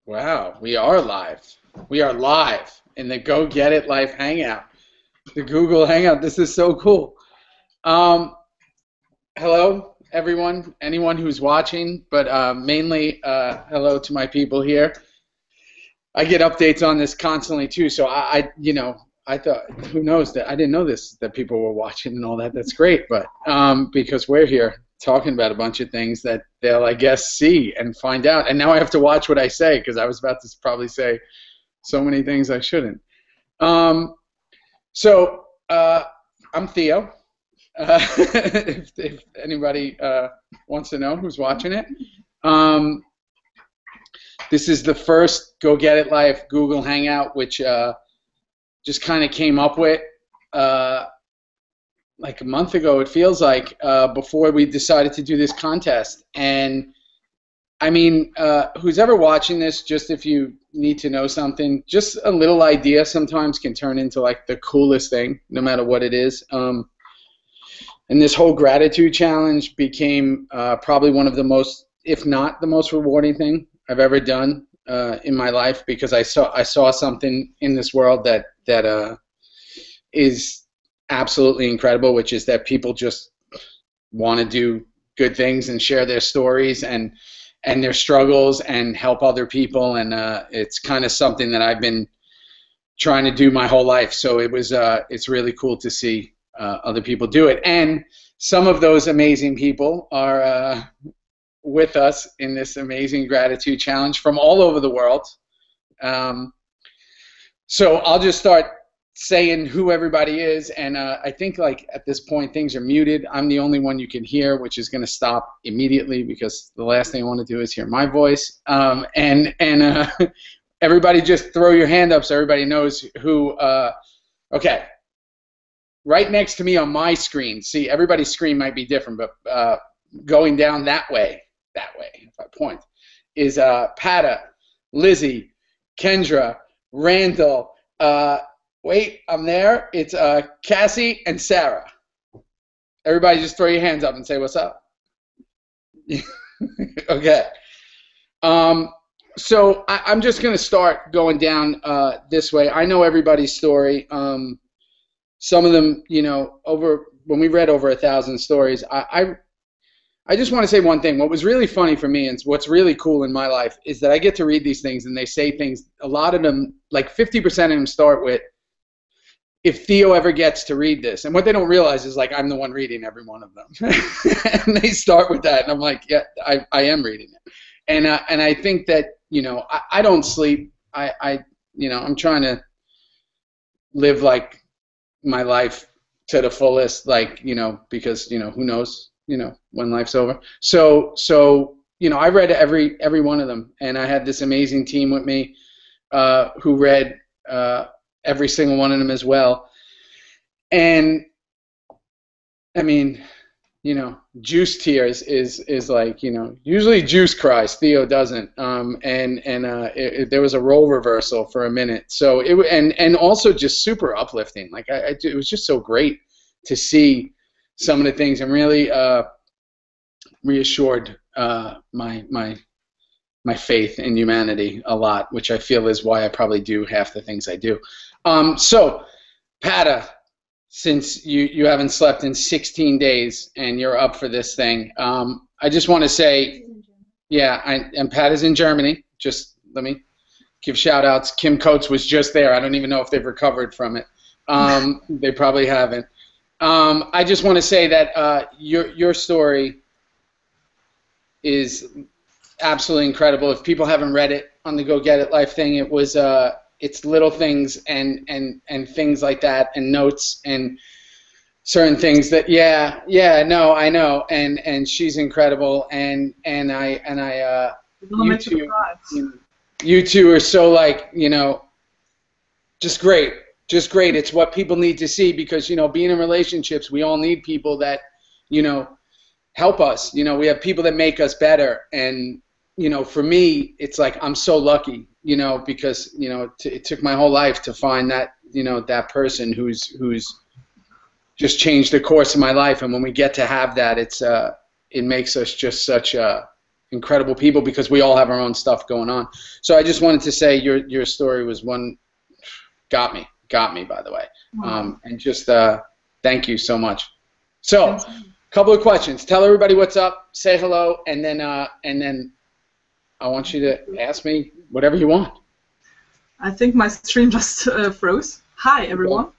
Wow, we are live. We are live in the Go Get It Life Hangout, the Google Hangout. This is so cool. Um, Hello, everyone, anyone who's watching, but mainly hello to my people here. I get updates on this constantly too, so I thought, who knows that I didn't know this that people were watching and all that. That's great, but because we're here talking about a bunch of things that they'll, I guess, see and find out. And now I have to watch what I say because I was about to probably say so many things I shouldn't. Um, so I'm Theo. If anybody wants to know who's watching it. This is the first Go Get It Life Google Hangout, which just kind of came up with like a month ago, it feels like, before we decided to do this contest. And I mean, who's ever watching this, just if you need to know something, just a little idea sometimes can turn into like the coolest thing, no matter what it is. And this whole gratitude challenge became probably one of the most, if not the most rewarding thing I've ever done in my life, because I saw something in this world that is absolutely incredible, which is that people just want to do good things and share their stories and their struggles and help other people, and it's kind of something that I've been trying to do my whole life. So it's really cool to see other people do it, and some of those amazing people are with us in this amazing gratitude challenge from all over the world. So I'll just start saying who everybody is, and I think like at this point things are muted. I'm the only one you can hear, which is going to stop immediately because the last thing I want to do is hear my voice. Everybody just throw your hand up so everybody knows who. Okay, right next to me on my screen. See, everybody's screen might be different, but going down that way, if I point, is Pata, Lizzie, Kendra, Randall. Wait, I'm there. It's Cassie and Sarah. Everybody just throw your hands up and say what's up. Okay. So I'm just going to start going down this way. I know everybody's story. Some of them, you know, when we read over 1,000 stories, I just want to say one thing. What was really funny for me and what's really cool in my life is that I get to read these things and they say things, a lot of them, like 50% of them start with, if Theo ever gets to read this. And what they don't realize is like I'm the one reading every one of them. And they start with that and I'm like, yeah, I am reading it. And I think that, you know, I don't sleep. You know, I'm trying to live like my life to the fullest, like, you know, because, you know, who knows, you know, when life's over. So you know, I read every one of them, and I had this amazing team with me who read every single one of them as well. And I mean, you know, Juice tears is like, you know, usually Juice cries, Theo doesn't. There was a role reversal for a minute. So and also just super uplifting. Like it was just so great to see some of the things, and really reassured my faith in humanity a lot, which I feel is why I probably do half the things I do. So, Pata, since you haven't slept in 16 days and you're up for this thing, I just want to say, yeah, and Pata's in Germany. Just let me give shout outs. Kim Coates was just there. I don't even know if they've recovered from it. They probably haven't. I just want to say that your story is absolutely incredible. If people haven't read it on the Go Get It Life thing, it was it's little things and things like that, and notes and certain things that no, I know, and she's incredible, and you two are so, like, you know, just great. It's what people need to see, because, you know, being in relationships, we all need people that, you know, help us. You know, we have people that make us better, and, you know, for me, it's like I'm so lucky, you know, because, you know, it took my whole life to find that, you know, that person who's just changed the course of my life, and when we get to have that, it makes us just such incredible people because we all have our own stuff going on. So I just wanted to say your story was one got me by the way, and just thank you so much. So, couple of questions. Tell everybody what's up. Say hello, and then I want you to ask me whatever you want. I think my stream just froze. Hi everyone.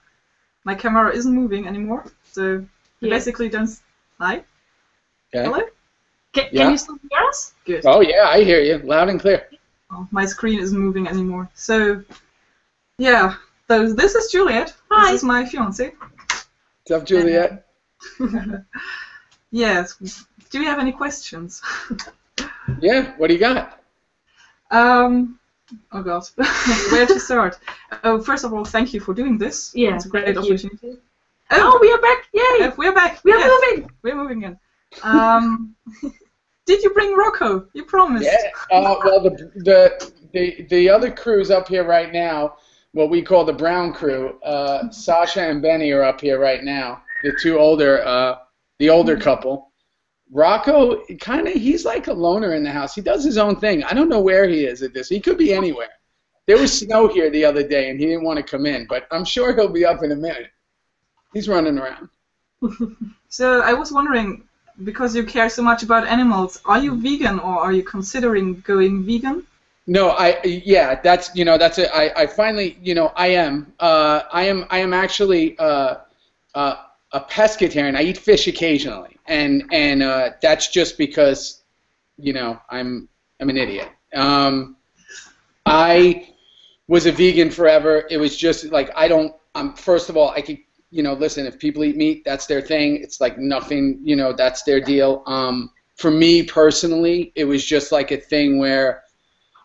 My camera isn't moving anymore, so you basically don't. Hi. Okay. Hello. Can you still hear us? Good. Oh yeah, I hear you loud and clear. Oh, my screen isn't moving anymore. So, yeah. So this is Juliet. Hi. This is my fiance. What's up, Juliet? Yes. Do you have any questions? Yeah. What do you got? Oh God. Where to start? Oh, first of all, thank you for doing this. Yeah. It's a great opportunity. Oh, we are back! Yay! We're back. We are moving. We're moving in. Did you bring Rocco? You promised. Yeah. Well, the other crew's up here right now. What we call the brown crew. Sasha and Benny are up here right now. The two older, the older couple. Rocco, he's like a loner in the house. He does his own thing. I don't know where he is at this. He could be anywhere. There was snow here the other day, and he didn't want to come in, but I'm sure he'll be up in a minute. He's running around. So I was wondering, because you care so much about animals, are you vegan or are you considering going vegan? No, that's it. I finally, I am actually a pescatarian. I eat fish occasionally, and that's just because, I'm an idiot. I was a vegan forever. It was just like first of all, I could, listen, if people eat meat, that's their thing. It's like nothing, that's their deal. For me personally, it was just like a thing where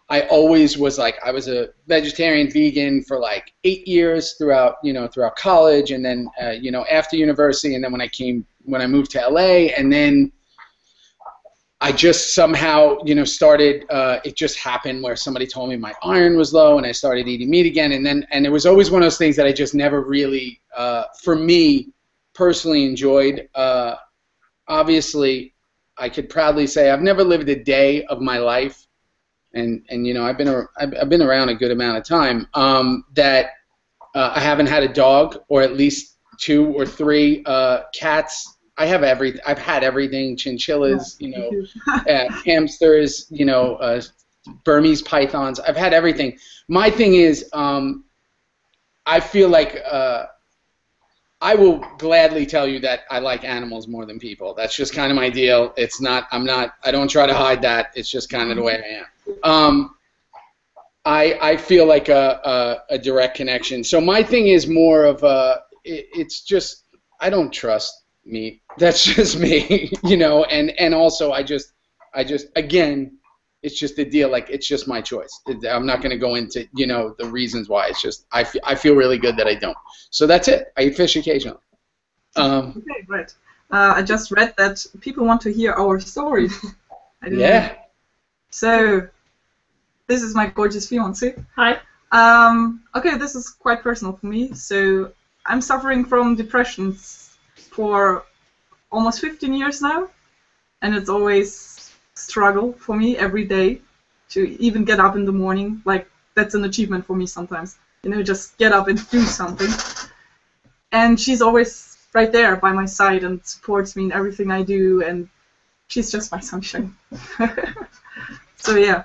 I always was like, I was a vegetarian vegan for like 8 years throughout college, and then after university, and then when I moved to LA, and then I just somehow started. It just happened where somebody told me my iron was low, and I started eating meat again, and it was always one of those things that I just never really, for me personally, enjoyed. Obviously, I could proudly say I've never lived a day of my life. And I've been around a good amount of time that I haven't had a dog, or at least 2 or 3 cats. I've had everything: chinchillas, hamsters, Burmese pythons. I've had everything. My thing is, I feel like I will gladly tell you that I like animals more than people. That's just kind of my deal. It's not. I don't try to hide that. It's just kind of the way I am. I feel like a direct connection. So my thing is more of it's just I don't trust meat. That's just me, and also I just again, it's just a deal. Like, it's just my choice. I'm not going to go into the reasons why. It's just I feel really good that I don't. So that's it. I eat fish occasionally. Okay, great. I just read that people want to hear our story. I didn't know. So, this is my gorgeous fiance. Hi. Okay, this is quite personal for me. So, I'm suffering from depression for almost 15 years now, and it's always a struggle for me every day to even get up in the morning. Like, that's an achievement for me sometimes. Just get up and do something. And she's always right there by my side and supports me in everything I do, and she's just my sunshine. So yeah,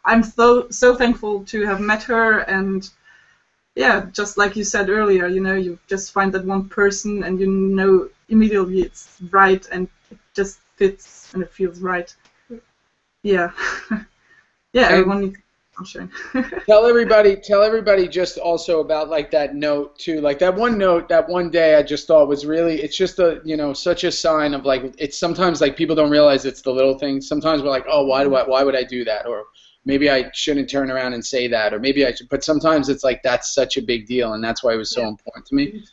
I'm so thankful to have met her, and yeah, just like you said earlier, you just find that one person and immediately it's right and it just fits and it feels right. Yeah. Yeah, everyone needs sunshine. Tell everybody just also about like that note too. Like that one note, that one day I just thought was really, it's just such a sign of like, it's sometimes like people don't realize it's the little things. Sometimes we're like, oh, why would I do that? Or maybe I shouldn't turn around and say that, or maybe I should. But sometimes it's like that's such a big deal, and that's why it was so important to me.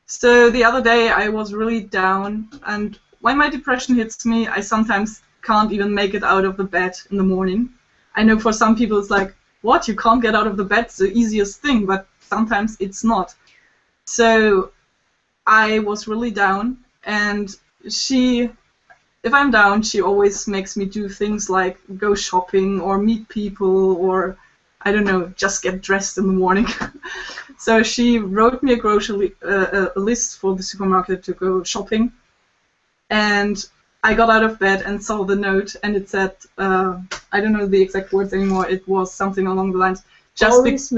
So the other day I was really down, and when my depression hits me, I sometimes can't even make it out of the bed in the morning. I know for some people it's like, what, you can't get out of the bed? It's the easiest thing, but sometimes it's not. So I was really down, and she if I'm down, she always makes me do things like go shopping or meet people or, I don't know, just get dressed in the morning. So she wrote me a grocery a list for the supermarket to go shopping, and I got out of bed and saw the note, and it said, I don't know the exact words anymore. It was something along the lines, always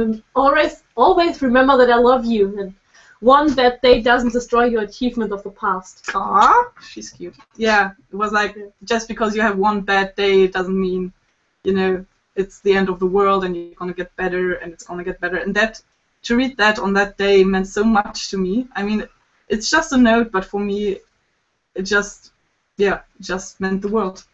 remember that I love you, and one bad day doesn't destroy your achievement of the past. Ah, she's cute. Yeah, it was like, just because you have one bad day, it doesn't mean, you know, it's the end of the world and you're gonna get better and it's gonna get better. And that, to read that on that day meant so much to me. I mean, it's just a note, but for me, it just meant the world.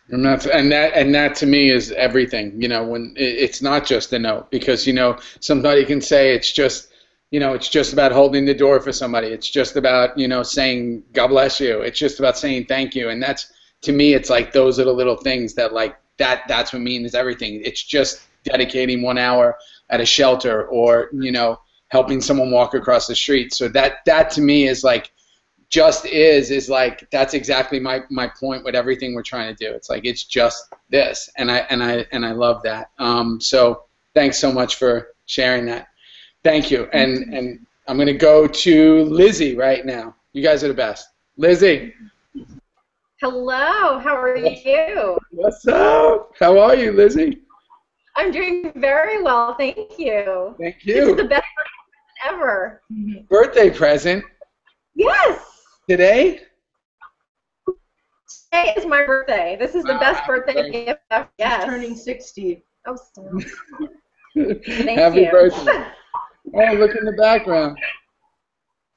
And that to me is everything. You know, when it's not just a note, because you know somebody can say it's just, you know, it's just about holding the door for somebody. It's just about, you know, saying God bless you. It's just about saying thank you. And that's, to me, it's like those are the little things that like that's what means everything. It's just dedicating 1 hour at a shelter, or you know, helping someone walk across the street. So that to me is like, just is like, that's exactly my point with everything we're trying to do. It's like, it's just this, and I love that. So thanks so much for sharing that. Thank you. And I'm going to go to Lizzie right now. You guys are the best. Lizzie. Hello, how are you? What's up? How are you, Lizzie? I'm doing very well, thank you. Thank you. This is the best present ever. Birthday present? Yes. Today? Today is my birthday. This is the best birthday gift ever. Yes. She's turning 60. Oh, so. Happy birthday. Oh, look in the background.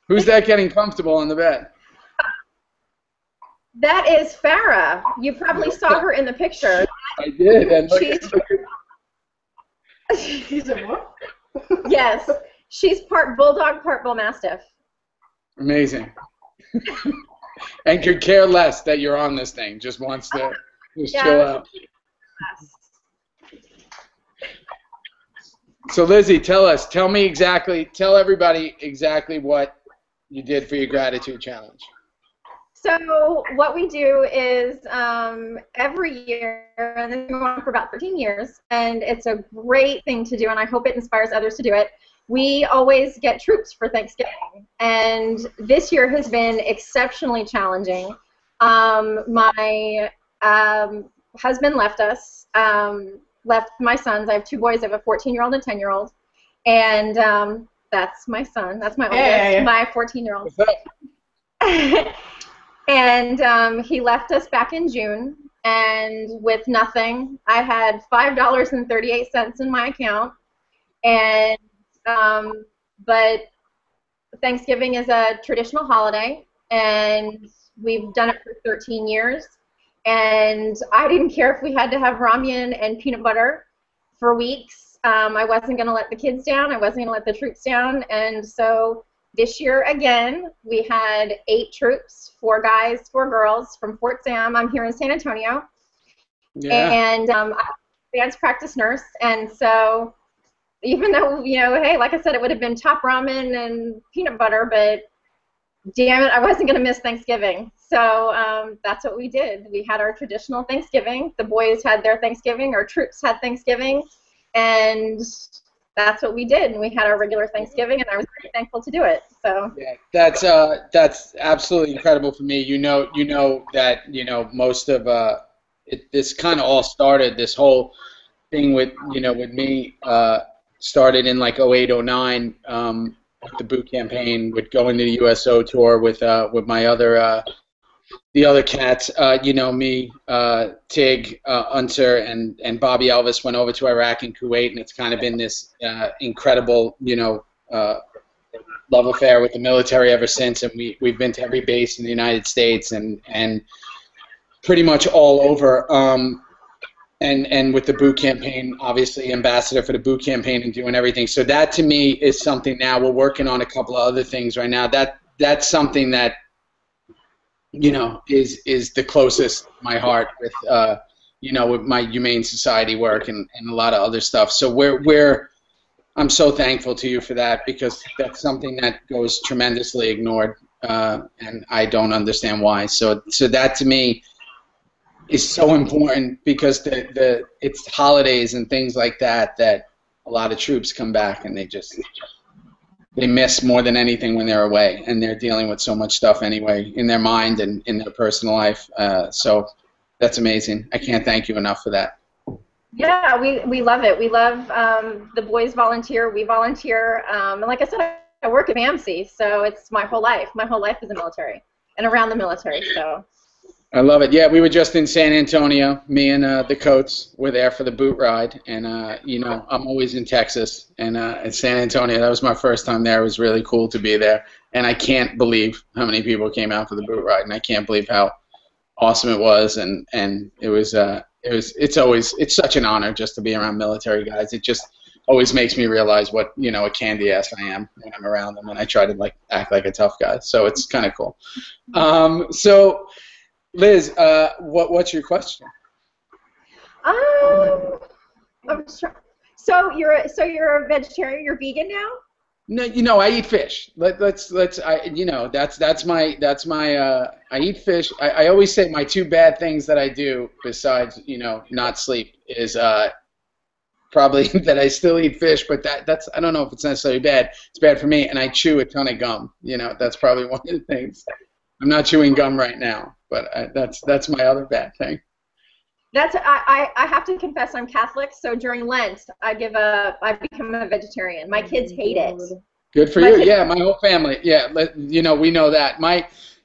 Who's that getting comfortable on the bed? That is Farah. You probably saw her in the picture. I did. And She's a what? Yes. She's part bulldog, part bull mastiff. Amazing. And could care less that you're on this thing. Just wants to chill out. So Lizzie, tell everybody exactly what you did for your gratitude challenge. So what we do is every year, and this has been going on for about 13 years, and it's a great thing to do, and I hope it inspires others to do it. We always get troops for Thanksgiving, and this year has been exceptionally challenging. My husband left us, left my sons. I have 2 boys. I have a 14-year-old and a 10-year-old, and that's my son. That's my oldest, my 14-year-old. And he left us back in June, and with nothing. I had $5.38 in my account, and but Thanksgiving is a traditional holiday, and we've done it for 13 years, and I didn't care if we had to have ramen and peanut butter for weeks. I wasn't going to let the kids down. I wasn't going to let the troops down, and so this year, again, we had 8 troops, 4 guys, 4 girls from Fort Sam. I'm here in San Antonio. Yeah. And I'm an advanced practice nurse. And so even though, you know, hey, like I said, it would have been top ramen and peanut butter, but damn it, I wasn't going to miss Thanksgiving. So that's what we did. We had our traditional Thanksgiving. The boys had their Thanksgiving. Our troops had Thanksgiving. And that's what we did, and we had our regular Thanksgiving, and I was very thankful to do it. So yeah, that's absolutely incredible for me. You know that most of this kind of all started. This whole thing with me started in like 08, 09 with the boot campaign, with going to the USO tour with my other the other cats, me, Tig, Unser, and Bobby Elvis went over to Iraq and Kuwait, and it's kind of been this incredible, love affair with the military ever since. And we've been to every base in the United States and pretty much all over. And with the boot campaign, obviously ambassador for the boot campaign and doing everything. So that to me is something. Now we're working on a couple of other things right now. That's something that is the closest to my heart with with my Humane Society work and a lot of other stuff. So I'm so thankful to you for that, because that's something that goes tremendously ignored. and I don't understand why. So that to me is so important because it's holidays and things like that a lot of troops come back and they miss more than anything when they're away, and they're dealing with so much stuff anyway in their mind and in their personal life. So that's amazing. I can't thank you enough for that. Yeah, we love it. We love the boys volunteer. We volunteer. And like I said, I work at FAMC, so it's my whole life. My whole life is the military and around the military. So. I love it. Yeah, we were just in San Antonio. Me and the Coates were there for the boot ride, and you know, I'm always in Texas, and in San Antonio, that was my first time there. It was really cool to be there, and I can't believe how many people came out for the boot ride, and I can't believe how awesome it was, and it's such an honor just to be around military guys. It just always makes me realize what, you know, a candy ass I am when I'm around them, and I try to like act like a tough guy. So it's kind of cool. So. Liz, what's your question? I'm sure. So you're a vegetarian. You're vegan now? No, you know, I eat fish. You know, that's my I eat fish. I always say my two bad things that I do besides, you know, not sleep is probably that I still eat fish, but that's I don't know if it's necessarily bad. It's bad for me, and I chew a ton of gum. You know, that's probably one of the things. I'm not chewing gum right now, but that's my other bad thing. I have to confess I'm Catholic, so during Lent I become a vegetarian. My kids hate it. Good for you. Yeah, my whole family. Yeah, you know, we know that.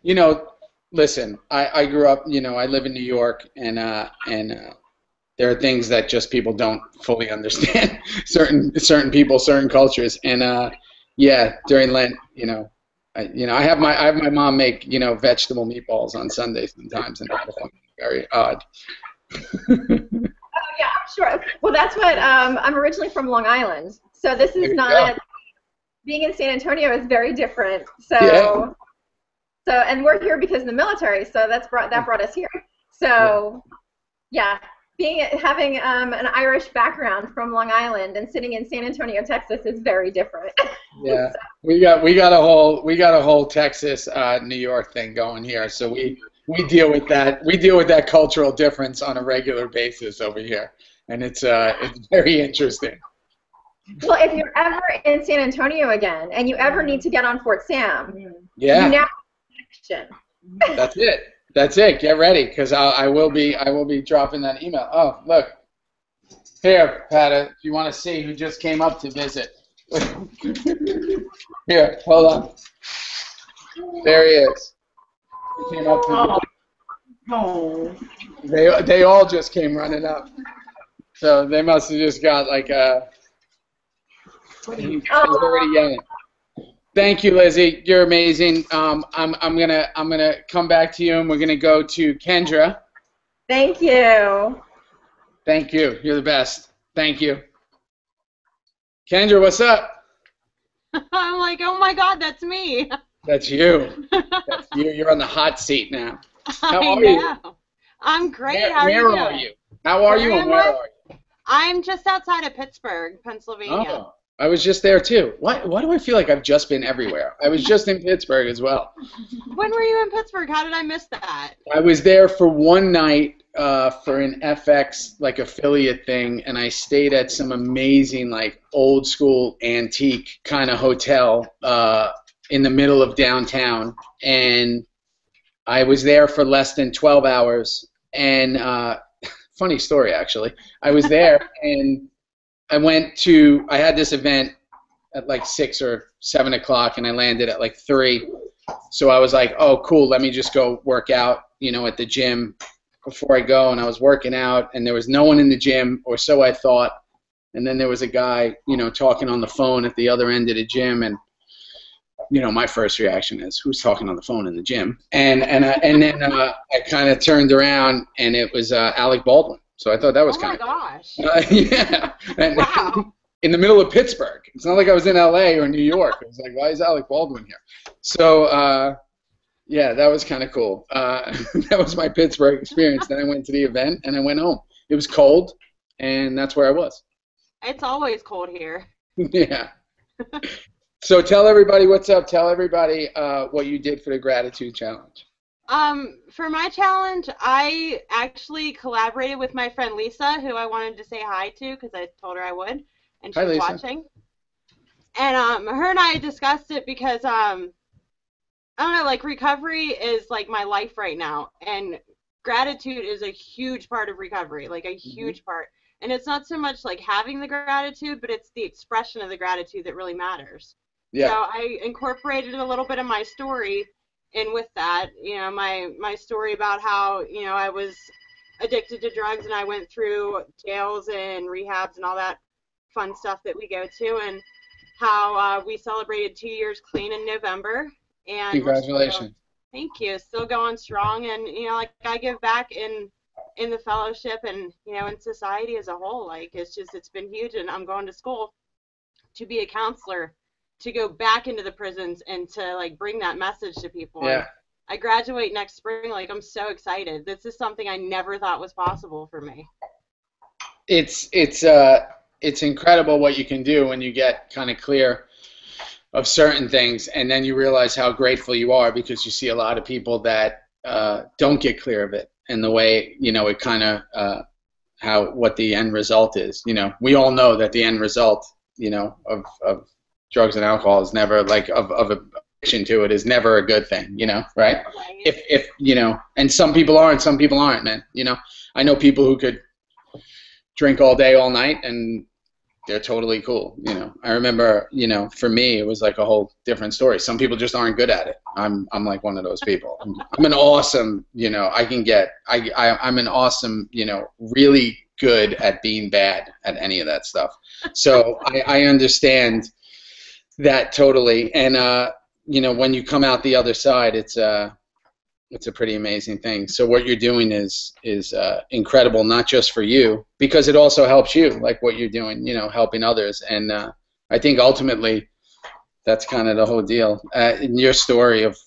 You know, listen, I grew up, you know, I live in New York, and there are things that just people don't fully understand. certain people, certain cultures, and yeah, during Lent, you know. I have my mom make, you know, vegetable meatballs on Sundays sometimes, and that's very odd. Oh yeah, I'm sure. Well, that's what I'm originally from Long Island, so this is not being in San Antonio is very different. So and we're here because of the military, so that brought us here. So yeah. Having an Irish background from Long Island and sitting in San Antonio, Texas is very different. Yeah, we got a whole Texas New York thing going here, so we deal with that. We deal with that cultural difference on a regular basis over here, and it's very interesting. Well, if you're ever in San Antonio again and you ever need to get on Fort Sam, yeah, you now have a connection. That's it. That's it. Get ready, because I will be dropping that email. Oh, look. Here, Pata, if you want to see who just came up to visit. Here, hold on. There he is. He came up to visit. Oh. They all just came running up. So they must have just got like a... He's already yelling. Thank you, Lizzie. You're amazing. I'm gonna come back to you, and we're gonna go to Kendra. Thank you. Thank you. You're the best. Thank you. Kendra, what's up? I'm like, oh my God, that's me. That's you. That's you. You're on the hot seat now. How are you? I'm great. Where How are you doing? are you? How are you, and where are you? I'm just outside of Pittsburgh, Pennsylvania. Oh. I was just there too. Why do I feel like I've just been everywhere? I was just in Pittsburgh as well. When were you in Pittsburgh? How did I miss that? I was there for one night for an FX like affiliate thing, and I stayed at some amazing like old school antique kind of hotel in the middle of downtown, and I was there for less than 12 hours. And funny story actually, I was there and I had this event at like 6 or 7 o'clock, and I landed at like 3. So I was like, oh, cool, let me just go work out, you know, at the gym before I go. And I was working out, and there was no one in the gym, or so I thought. And then there was a guy, you know, talking on the phone at the other end of the gym, and, you know, my first reaction is, who's talking on the phone in the gym? And then I kind of turned around, and it was Alec Baldwin. So I thought that was kind of cool. Oh my gosh. Yeah. And, wow. In the middle of Pittsburgh. It's not like I was in LA or New York. It was like, why is Alec Baldwin here? So, yeah, that was kind of cool. That was my Pittsburgh experience. Then I went to the event, and I went home. It was cold, and that's where I was. It's always cold here. Yeah. So tell everybody what's up. Tell everybody what you did for the gratitude challenge. For my challenge, I actually collaborated with my friend Lisa, who I wanted to say hi to because I told her I would, and Hi, she's Lisa. watching. And her and I discussed it because I don't know, like recovery is like my life right now, and gratitude is a huge part of recovery, like a huge part. And it's not so much like having the gratitude, but it's the expression of the gratitude that really matters. Yeah. So I incorporated a little bit of my story in with that, my story about how, I was addicted to drugs and I went through jails and rehabs and all that fun stuff that we go to, and how we celebrated 2 years clean in November. And Congratulations. Thank you. Still going strong, and like I give back in the fellowship and in society as a whole. Like it's been huge, and I'm going to school to be a counselor, to go back into the prisons and to like bring that message to people. Yeah. And I graduate next spring. Like I'm so excited. This is something I never thought was possible for me. It's incredible what you can do when you get kind of clear of certain things, and then you realize how grateful you are because you see a lot of people that don't get clear of it, and the way it kind of what the end result is. We all know that the end result of drugs and alcohol is never like of addiction to it is never a good thing, right? If and some people are and some people aren't, man. I know people who could drink all day, all night, and they're totally cool. I remember, for me, it was like a whole different story. Some people just aren't good at it. I'm like one of those people. I'm an awesome, I'm an awesome, really good at being bad at any of that stuff. So I understand that totally. And, when you come out the other side, it's a pretty amazing thing. So what you're doing is incredible, not just for you, because it also helps you, like what you're doing, helping others. And I think ultimately that's kind of the whole deal. In your story of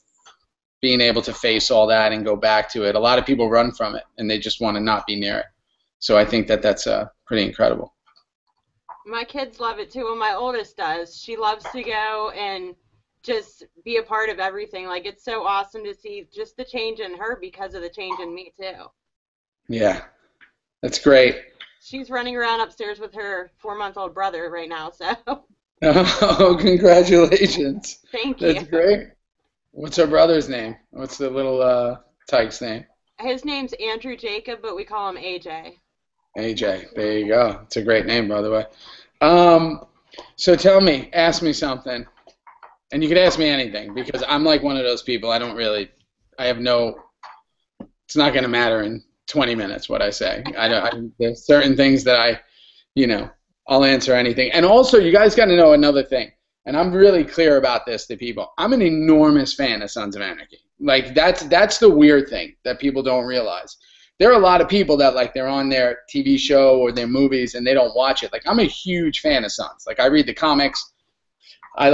being able to face all that and go back to it, a lot of people run from it and they just want to not be near it. So I think that's pretty incredible. My kids love it too, and my oldest does. She loves to go and just be a part of everything. Like, it's so awesome to see just the change in her because of the change in me too. Yeah, that's great. She's running around upstairs with her 4-month-old brother right now, so. Oh, congratulations. Thank you. That's great. What's her brother's name? What's the little tyke's name? His name's Andrew Jacob, but we call him AJ. AJ, there you go. It's a great name, by the way. So ask me something. And you can ask me anything, because I'm like one of those people, it's not going to matter in 20 minutes what I say. There's certain things that I'll answer anything. And also, you guys got to know another thing, and I'm really clear about this to people. I'm an enormous fan of Sons of Anarchy. Like, that's the weird thing that people don't realize. There are a lot of people that, like, they're on their TV show or their movies and they don't watch it. Like, I'm a huge fan of Sons. Like, I read the comics. I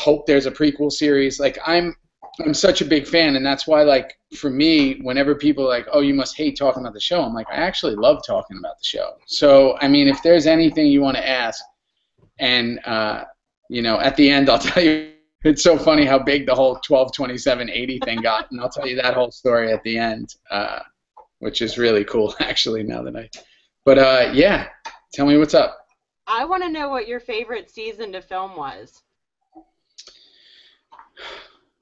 hope there's a prequel series. Like, I'm such a big fan, and that's why, like, for me, whenever people are like, oh, you must hate talking about the show, I'm like, I actually love talking about the show. So, I mean, if there's anything you want to ask, and, at the end, I'll tell you, it's so funny how big the whole 12/27/80 thing got, and I'll tell you that whole story at the end, which is really cool, actually, now that But, yeah, tell me what's up. I want to know what your favorite season to film was.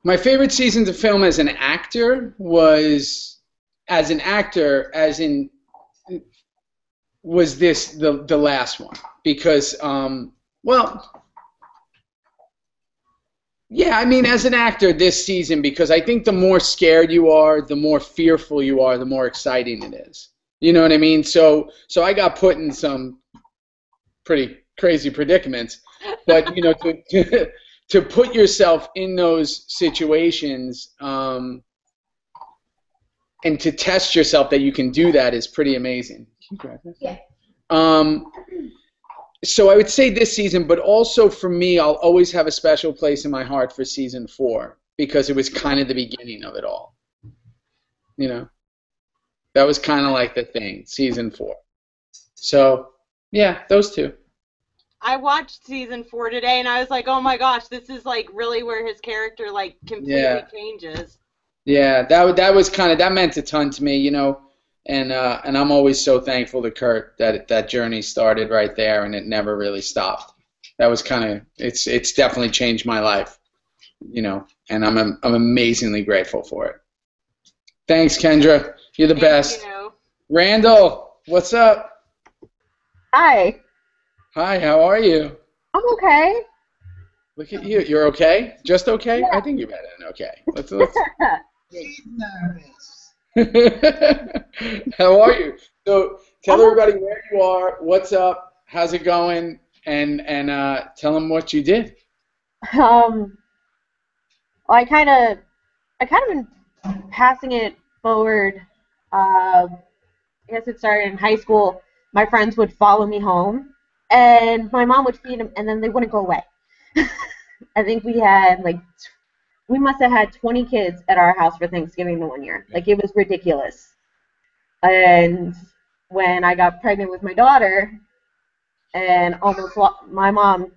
My favorite season to film as an actor was, the last one. Because, yeah, I mean, as an actor this season, because I think the more scared you are, the more fearful you are, the more exciting it is. You know what I mean? So I got put in some pretty crazy predicaments, but to put yourself in those situations and to test yourself that you can do that is pretty amazing. Can you grab this? Yeah. So I would say this season, but also for me, I'll always have a special place in my heart for season 4 because it was kind of the beginning of it all. That was kind of like the thing, season 4. So, yeah, those two. I watched season 4 today, and I was like, oh my gosh, this is like really where his character like completely Yeah. changes. Yeah, that was kind of that meant a ton to me, and I'm always so thankful to Kurt that that journey started right there and it never really stopped. That was kind of it's definitely changed my life, and I'm amazingly grateful for it. Thanks, Kendra. You're the Thank best. you. Randall, what's up? Hi, Hi, how are you? I'm okay. Look at you. You're okay? Just okay? I think you're better than okay. Let's. She's nervous. How are you? So tell I'm everybody where you are, what's up, how's it going, and tell them what you did. well, I kind of been passing it forward. I guess it started in high school. My friends would follow me home, and my mom would feed them, and then they wouldn't go away. I think we must have had 20 kids at our house for Thanksgiving the one year. Like, it was ridiculous. And when I got pregnant with my daughter, and my mom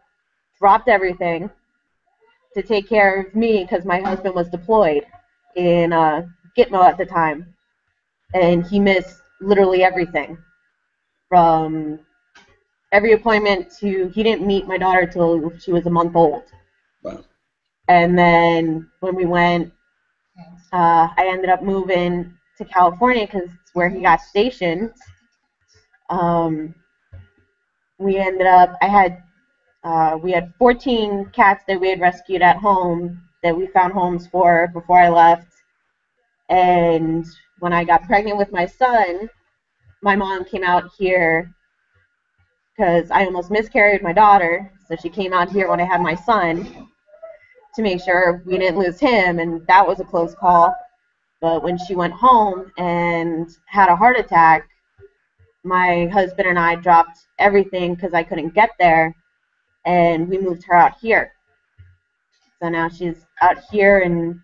dropped everything to take care of me because my husband was deployed in Gitmo at the time, and he missed literally everything from every appointment to he didn't meet my daughter till she was a month old. Wow. And then when we went, I ended up moving to California because it's where he got stationed. We ended up, we had 14 cats that we had rescued at home that we found homes for before I left. And when I got pregnant with my son, my mom came out here because I almost miscarried my daughter. So she came out here when I had my son to make sure we didn't lose him, and that was a close call. But when she went home and had a heart attack, my husband and I dropped everything because I couldn't get there, and we moved her out here. So now she's out here, and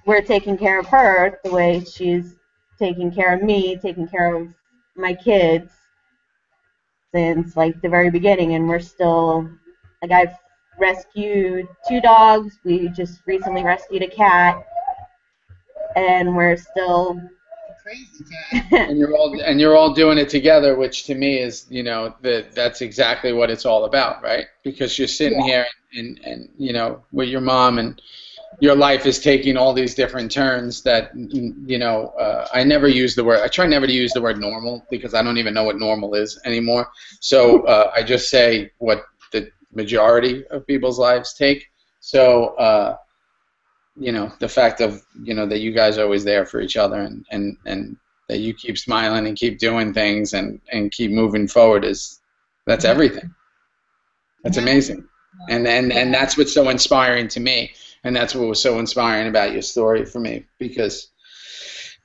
we're taking care of her the way she's taking care of me, taking care of my kids since like the very beginning. And we're still, like, I've rescued 2 dogs. We just recently rescued a cat, and we're still Crazy cat. And you're all doing it together, which to me is, that's exactly what it's all about, right? Because you're sitting here and with your mom, and your life is taking all these different turns that, I never use the word, I try never to use the word normal because I don't even know what normal is anymore. So I just say what the majority of people's lives take. So, the fact of, that you guys are always there for each other and that you keep smiling and keep doing things and keep moving forward that's everything. That's amazing. And that's what's so inspiring to me. And that's what was so inspiring about your story for me because,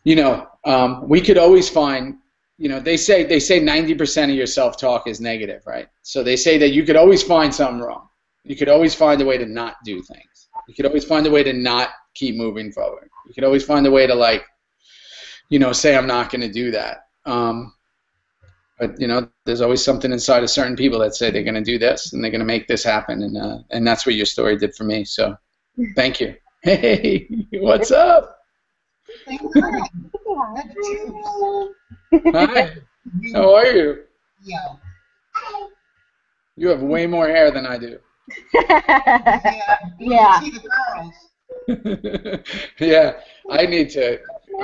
we could always find, they say 90% of your self-talk is negative, right? So they say that you could always find something wrong. You could always find a way to not do things. You could always find a way to not keep moving forward. You could always find a way to say I'm not going to do that. But there's always something inside of certain people that say they're going to do this and they're going to make this happen, and that's what your story did for me. So, thank you. Hey, what's up? Hi. Hi. How are you? Yeah. You have way more hair than I do. Yeah. See the girls. Yeah, I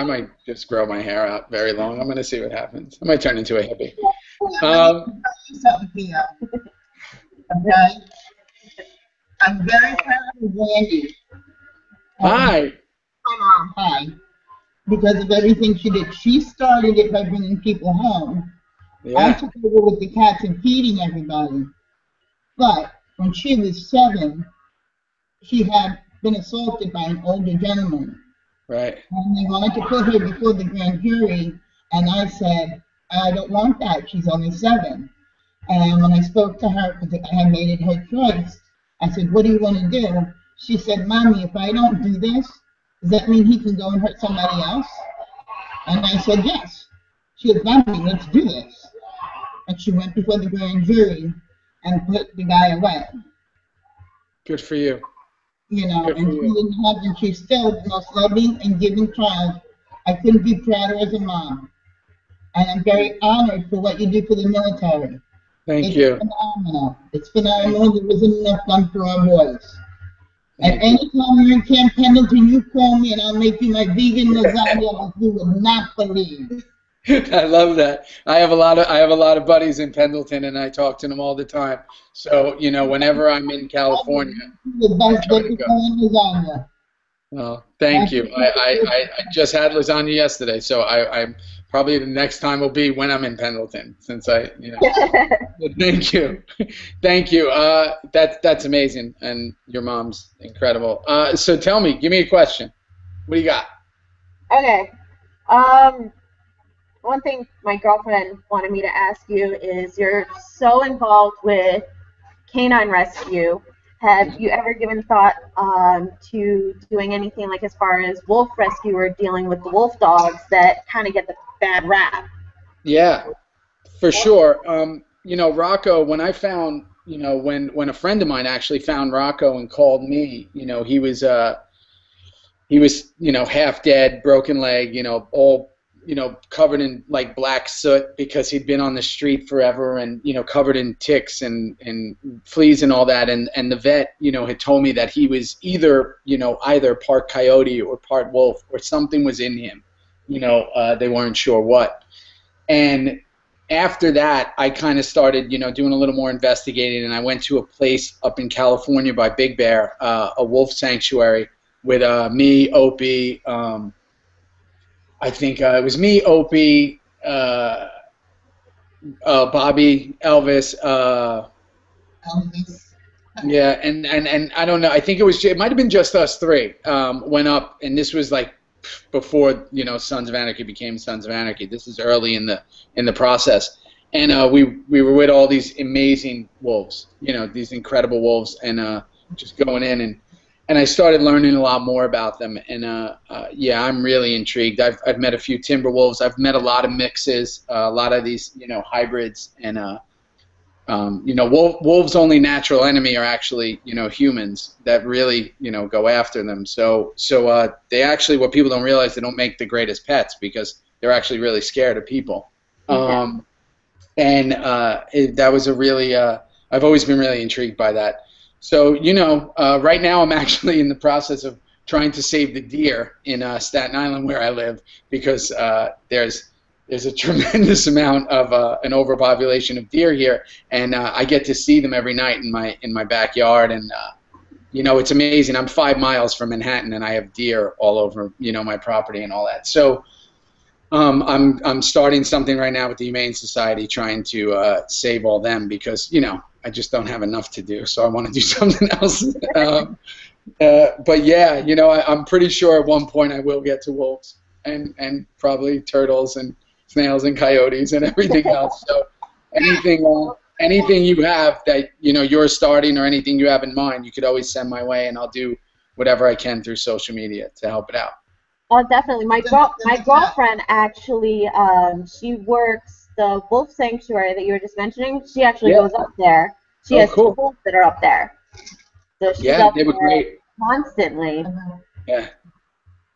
might just grow my hair out very long. I'm going to see what happens. I might turn into a hippie. Something here. Okay. I'm very proud of Randy. Hi. My mom. Hi. Because of everything she did. She started it by bringing people home. I Yeah. took over with the cats and feeding everybody. But when she was 7, she had been assaulted by an older gentleman. Right. And they wanted to put her before the grand jury, and I said, I don't want that. She's only 7. And when I spoke to her, because I had made it her choice, I said, what do you want to do? She said, Mommy, if I don't do this, does that mean he can go and hurt somebody else? And I said, yes. She said, Mommy, let's do this. And she went before the grand jury, and put the guy away. Good for you. You know, Good for and she you. didn't have, and she's still the most loving and giving child. I couldn't be prouder as a mom. And I'm very honored for what you do for the military. Thank It's you. phenomenal. It's phenomenal. There isn't enough done for our boys. And Thank you. anytime you're in Camp Pendleton, you call me and I'll make you my vegan lasagna that you would not believe. I love that. I have a lot of buddies in Pendleton, and I talk to them all the time. So you know, whenever I'm in California, The best try to go. vegetarian lasagna. Well, thank you. I just had lasagna yesterday, so I'm probably the next time will be when I'm in Pendleton, since you know. But thank you, thank you. That's amazing, and your mom's incredible. So tell me, give me a question. What do you got? Okay. One thing my girlfriend wanted me to ask you is you're so involved with canine rescue. Have you ever given thought to doing anything like as far as wolf rescue or dealing with the wolf dogs that kind of get the bad rap? Yeah, for sure. You know, Rocco, when I found, you know, when a friend of mine actually found Rocco and called me, you know, he was, you know, half dead, broken leg, you know, all, you know, covered in like black soot because he'd been on the street forever and, you know, covered in ticks and fleas and all that. And the vet, you know, had told me that he was either, you know, either part coyote or part wolf or something was in him. You know, they weren't sure what. And after that, I kind of started, you know, doing a little more investigating, and I went to a place up in California by Big Bear, a wolf sanctuary with me, Opie, I think it was me, Opie, Bobby, Elvis, Elvis. yeah, and I don't know. I think it might have been just us three. Went up, and this was like before, you know, Sons of Anarchy became Sons of Anarchy. This is early in the process, and we were with all these amazing wolves, you know, these incredible wolves, and just going in and I started learning a lot more about them, and yeah, I'm really intrigued. I've met a few timber wolves. I've met a lot of mixes, a lot of these, you know, hybrids, and you know, wolves' only natural enemy are actually, you know, humans that really, you know, go after them. So they actually, what people don't realize, they don't make the greatest pets because they're actually really scared of people. And that was a really, I've always been really intrigued by that. So, you know, right now I'm actually in the process of trying to save the deer in Staten Island where I live because there's a tremendous amount of an overpopulation of deer here, and I get to see them every night in my backyard, and you know, it's amazing. I'm 5 miles from Manhattan, and I have deer all over, you know, my property and all that. So I'm starting something right now with the Humane Society, trying to save all them because, you know, I just don't have enough to do, so I want to do something else. But yeah, you know, I'm pretty sure at one point I will get to wolves and probably turtles and snails and coyotes and everything else. So anything you have that, you know, you're starting or anything you have in mind, you could always send my way, and I'll do whatever I can through social media to help it out. Oh, definitely. My girlfriend actually, she works the wolf sanctuary that you were just mentioning. She actually goes up there. She has cool. 2 wolves that are up there. So she's Yeah, up they were there great. constantly. Yeah,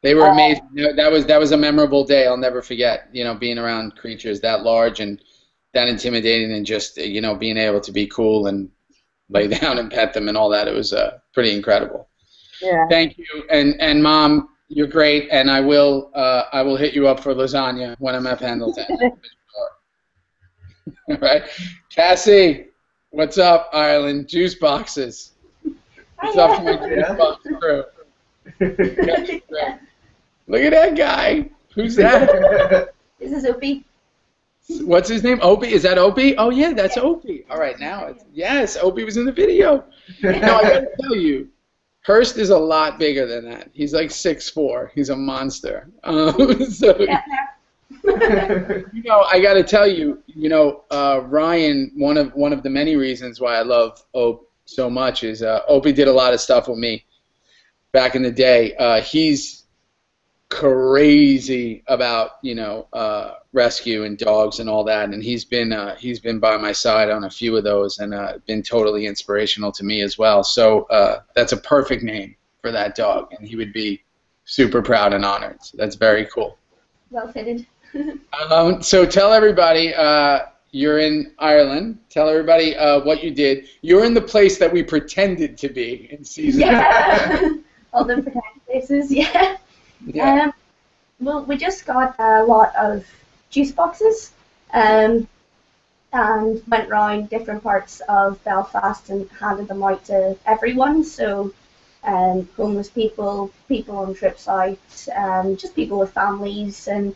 they were amazing. That was a memorable day. I'll never forget. You know, being around creatures that large and that intimidating, and just, you know, being able to be cool and lay down and pet them and all that. It was pretty incredible. Yeah. Thank you, and Mom, you're great, and I will hit you up for lasagna when I'm at Pendleton. All right, Cassie, what's up, Ireland? Juice boxes. What's up to my juice box crew? Look at that guy. Who's that? This is Opie. What's his name? Opie? Is that Opie? Oh yeah, that's Opie. All right, now yes, Opie was in the video. No, I gotta tell you, Hurst is a lot bigger than that. He's like 6'4". He's a monster. So, you know, I got to tell you, you know, Ryan, one of the many reasons why I love Ope so much is Opie did a lot of stuff with me back in the day. He's crazy about, rescue and dogs and all that, and he's been by my side on a few of those, and been totally inspirational to me as well. So that's a perfect name for that dog, and he would be super proud and honored. So that's very cool. Well fitted. So tell everybody, you're in Ireland. Tell everybody what you did. You're in the place that we pretended to be in season. Yeah. All the pretend places. Yeah. Yeah. Well, we just got a lot of juice boxes, and went around different parts of Belfast and handed them out to everyone. So, homeless people, people on trips out, just people with families, and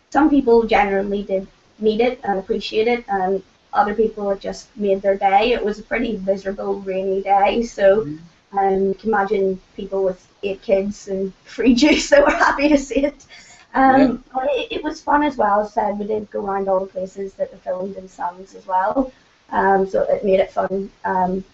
some people genuinely did need it and appreciate it, and other people it just made their day. It was a pretty miserable, rainy day, so you can imagine people with 8 kids and free juice that were happy to see it. But it was fun as well. As I said, we did go around all the places that we filmed in Sons as well, so it made it fun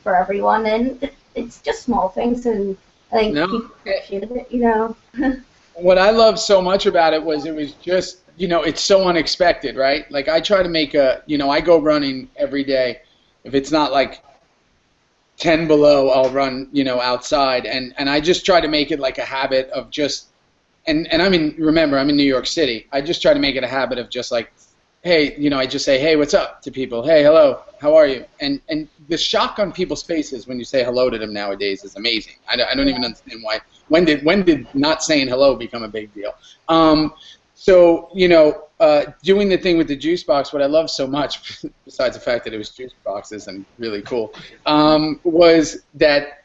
for everyone, and it's just small things, and I think people appreciated it, What I loved so much about it was just, it's so unexpected, right? Like I try to make I go running every day. If it's not like 10 below, I'll run, outside, and I just try to make it like a habit of just, and remember, I'm in New York City. I just try to make it a habit of just like, hey, I just say, hey, what's up to people? Hey, hello, how are you? And the shock on people's faces when you say hello to them nowadays is amazing. I don't even understand why. When did not saying hello become a big deal? So, doing the thing with the juice box, what I love so much, besides the fact that it was juice boxes and really cool, was that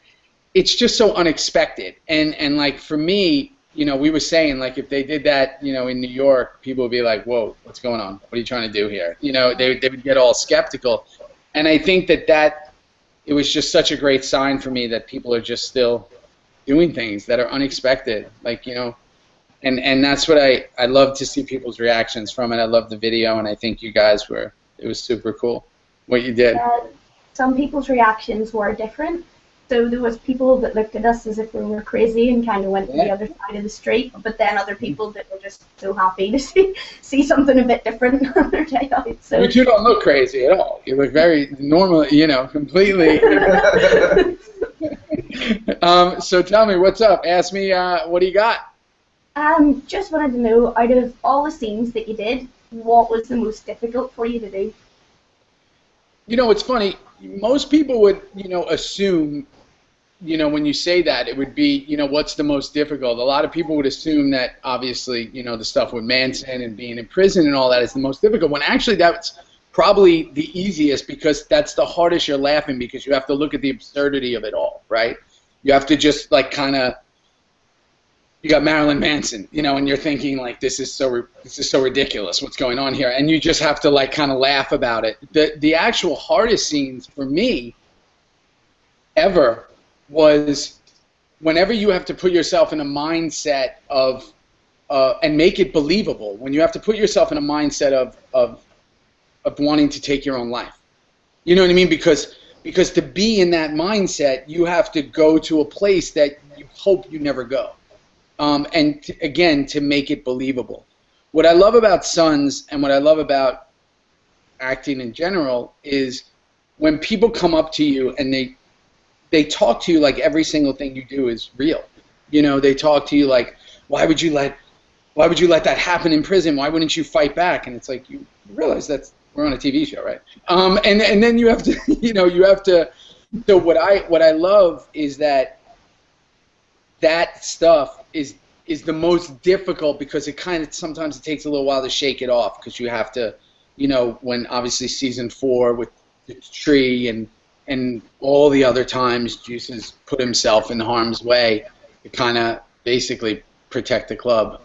it's just so unexpected. And like for me, we were saying, like, if they did that, in New York, people would be like, whoa, what's going on? What are you trying to do here? They would get all skeptical. And I think that it was just such a great sign for me that people are just still doing things that are unexpected. Like, and that's what I love to see people's reactions from it. I love the video, and I think you guys it was super cool what you did. Some people's reactions were different. So there was people that looked at us as if we were crazy and kind of went to the other side of the street, but then other people that were just so happy to see something a bit different on their day out. So you two don't look crazy at all. You look very normal, completely. So tell me, what's up? Ask me, what do you got? Just wanted to know, out of all the scenes that you did, what was the most difficult for you to do? It's funny. Most people would, assume, when you say that, it would be, what's the most difficult? A lot of people would assume that, obviously, the stuff with Manson and being in prison and all that is the most difficult, when actually that's probably the easiest, because that's the hardest. You're laughing because you have to look at the absurdity of it all, right? You have to just, like, kind of, you got Marilyn Manson, and you're thinking, like, this is so ridiculous, what's going on here, and you just have to, like, kind of laugh about it. The actual hardest scenes for me ever was whenever you have to put yourself in a mindset of and make it believable. When you have to put yourself in a mindset of wanting to take your own life, you know what I mean? Because to be in that mindset, you have to go to a place that you hope you never go. And again, to make it believable. What I love about Sons and what I love about acting in general is when people come up to you and they talk to you like every single thing you do is real. They talk to you like, why would you let that happen in prison? Why wouldn't you fight back? And it's like, you realize we're on a TV show, right? And then you have to, you have to. So what I love is that stuff is the most difficult, because it kind of sometimes it takes a little while to shake it off, because you have to, when obviously season 4 with the tree and all the other times Juice has put himself in harm's way to kind of basically protect the club.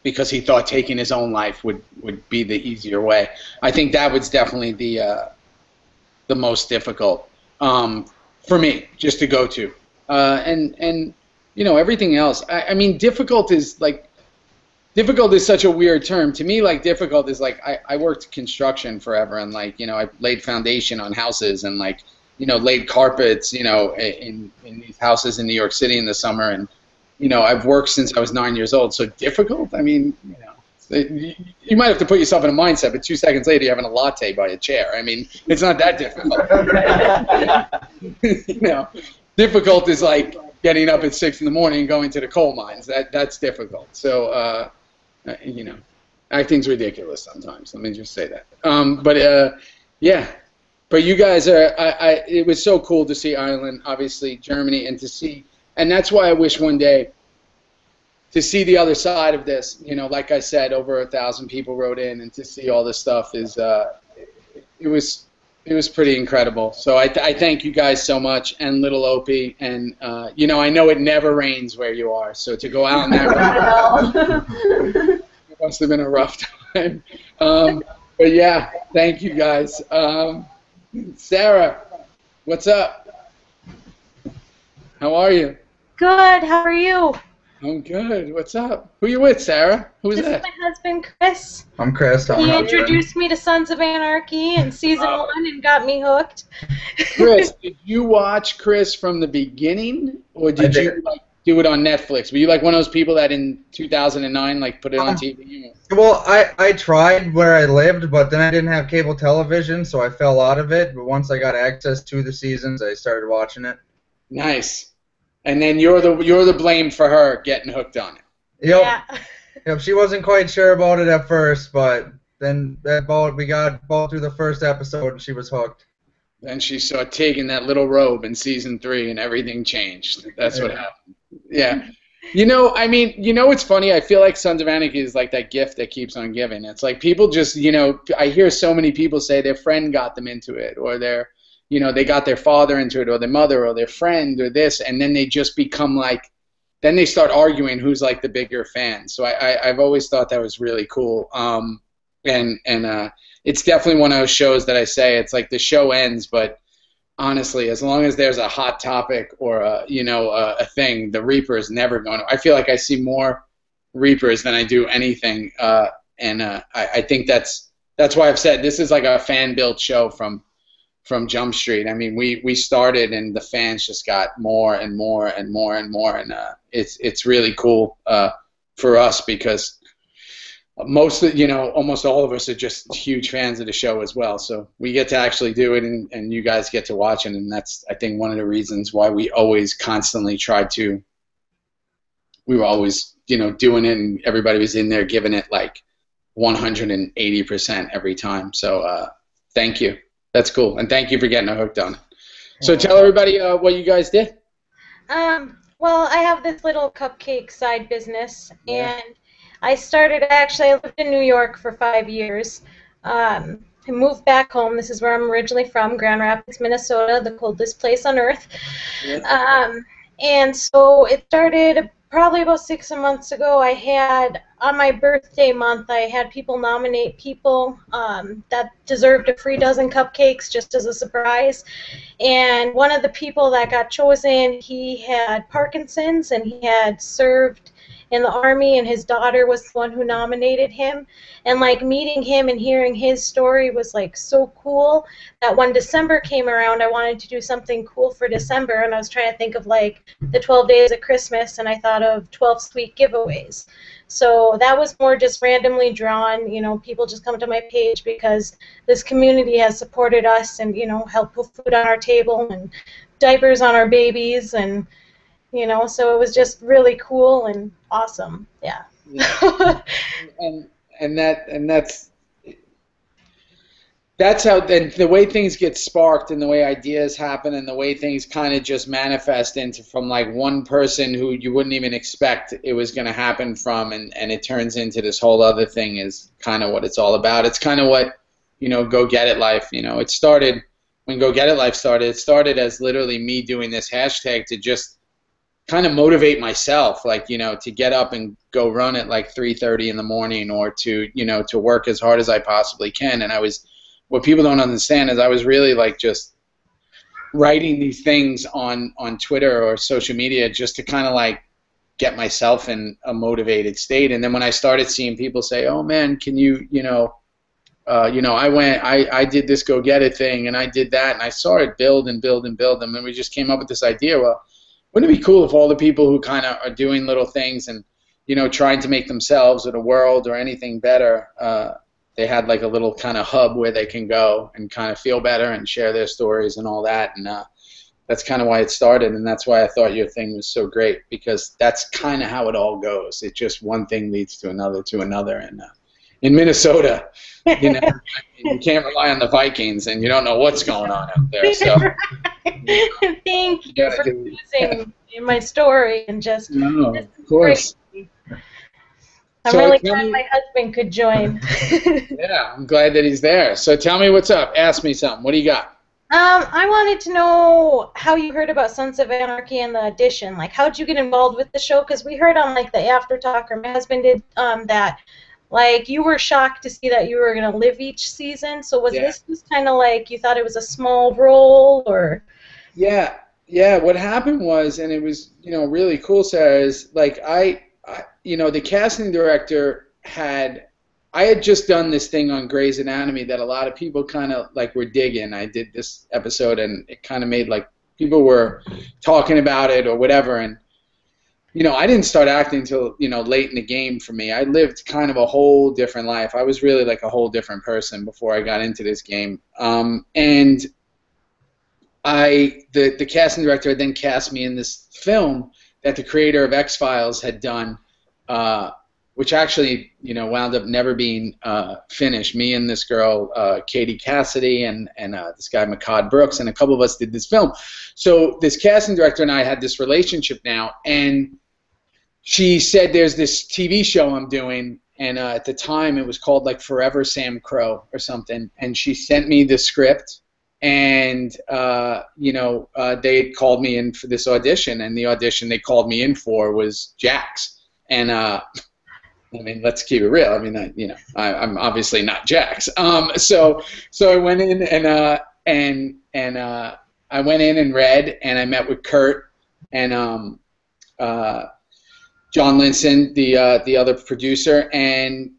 Because he thought taking his own life would be the easier way. I think that was definitely the most difficult for me, just to go to. And everything else. I mean, difficult is such a weird term to me. Like, difficult is like, I worked construction forever, and like, I laid foundation on houses, and like, laid carpets, in these houses in New York City in the summer, and I've worked since I was 9 years old. So difficult? I mean, you might have to put yourself in a mindset, but 2 seconds later you're having a latte by a chair. I mean, it's not that difficult. Difficult is like getting up at 6 in the morning and going to the coal mines. That's difficult. So, acting's ridiculous sometimes. Let me just say that. Yeah. But you guys are. It was so cool to see Ireland, obviously Germany, and to see. And that's why I wish one day to see the other side of this. Like I said, over 1,000 people wrote in, and to see all this stuff is. It was pretty incredible. So I thank you guys so much, and little Opie, and I know it never rains where you are, so to go out in that rain, it must have been a rough time. But yeah, thank you guys. Sarah, what's up? How are you? Good. How are you? I'm good. What's up? Who you with, Sarah? Who's that? This is my husband, Chris. I'm Chris. He introduced me to Sons of Anarchy in season 1 and got me hooked. Chris, did you watch Chris from the beginning, or did you do it on Netflix? Were you like one of those people that in 2009 put it on TV? Well, I tried where I lived, but then I didn't have cable television, so I fell out of it. But once I got access to the seasons, I started watching it. Nice. And then you're the blame for her getting hooked on it. Yep. Yeah. Yep. She wasn't quite sure about it at first, but then we got through the first episode, and she was hooked. Then she saw Tig in that little robe in season 3, and everything changed. That's what happened. Yeah. It's funny. I feel like Sons of Anarchy is like that gift that keeps on giving. It's like people just, I hear so many people say their friend got them into it, or they got their father into it, or their mother, or their friend, or this, and then they just become then they start arguing who's like the bigger fan. So I've always thought that was really cool. And it's definitely one of those shows that I say it's like the show ends, but honestly, as long as there's a hot topic or a thing, the Reaper is never going to. I feel like I see more Reapers than I do anything, and I think that's why I've said this is like a fan-built show from Jump Street. I mean, we started and the fans just got more and more and more and more, and it's really cool for us because almost all of us are just huge fans of the show as well. So we get to actually do it, and you guys get to watch it, and that's, I think, one of the reasons why we always constantly tried to. We were always, doing it, and everybody was in there giving it like 180% every time. So thank you. That's cool, and thank you for getting hooked on it. So tell everybody what you guys did. Well, I have this little cupcake side business, and I lived in New York for 5 years. I moved back home. This is where I'm originally from, Grand Rapids, Minnesota, the coldest place on earth. And so it started probably about 6 months ago. I had, on my birthday month, I had people nominate people that deserved a free dozen cupcakes just as a surprise. And one of the people that got chosen, he had Parkinson's, and he had served in the Army, and his daughter was the one who nominated him. And meeting him and hearing his story was so cool that when December came around, I wanted to do something cool for December, and I was trying to think of the 12 days of Christmas, and I thought of 12 sweet giveaways. So that was more just randomly drawn. People just come to my page because this community has supported us and helped put food on our table and diapers on our babies, and so it was just really cool and awesome. Yeah. That's how the way things get sparked, and the way ideas happen, and the way things kind of just manifest from one person who you wouldn't even expect it was going to happen from, and it turns into this whole other thing is kind of what it's all about. It's kind of what Go Get It Life. It started when Go Get It Life started. It started as literally me doing this hashtag to just kind of motivate myself, to get up and go run at 3:30 in the morning, or to work as hard as I possibly can. And what people don't understand is I was really just writing these things on Twitter or social media just to kind of get myself in a motivated state. And then when I started seeing people say, "Oh man, can you, I did this Go Get It thing, and I did that," and I saw it build and build and build, and then we just came up with this idea. Well, Wouldn't it be cool if all the people who kind of are doing little things and, you know, trying to make themselves or the world or anything better, they had like a little kind of hub where they can go and kind of feel better and share their stories and all that. And that's kind of why it started, and that's why I thought your thing was so great, because that's kind of how it all goes. It just one thing leads to another. And in Minnesota, you know, you can't rely on the Vikings, and you don't know what's going on out there. So, thank you for using my story and just. No, of course. Great. I'm really glad my husband could join. Yeah, I'm glad that he's there. So tell me what's up. Ask me something. What do you got? I wanted to know how you heard about Sons of Anarchy and the audition. Like, how'd you get involved with the show? Because we heard on, like, the After Talk, or my husband did, that, like, you were shocked to see that you were going to live each season. So was this just kind of like you thought it was a small role, or? Yeah. What happened was, and it was, you know, really cool, Sarah, is, like, you know, the casting director I had just done this thing on Grey's Anatomy that a lot of people kind of like were digging. I did this episode, and it kind of made like people were talking about it or whatever. And you know, I didn't start acting until, you know, late in the game for me. I lived kind of a whole different life. I was really like a whole different person before I got into this game. And the casting director had then cast me in this film that the creator of X-Files had done. Which actually, you know, wound up never being finished. Me and this girl, Katie Cassidy, and this guy, Makad Brooks, and a couple of us did this film. So this casting director and I had this relationship now, and she said, there's this TV show I'm doing, and at the time it was called like Forever Sam Crow or something, and she sent me the script, and you know, they had called me in for this audition, and the audition they called me in for was Jax. And I mean, let's keep it real. I mean, you know, I'm obviously not Jax. So I went in and I went in and read, and I met with Kurt and John Linson, the other producer, and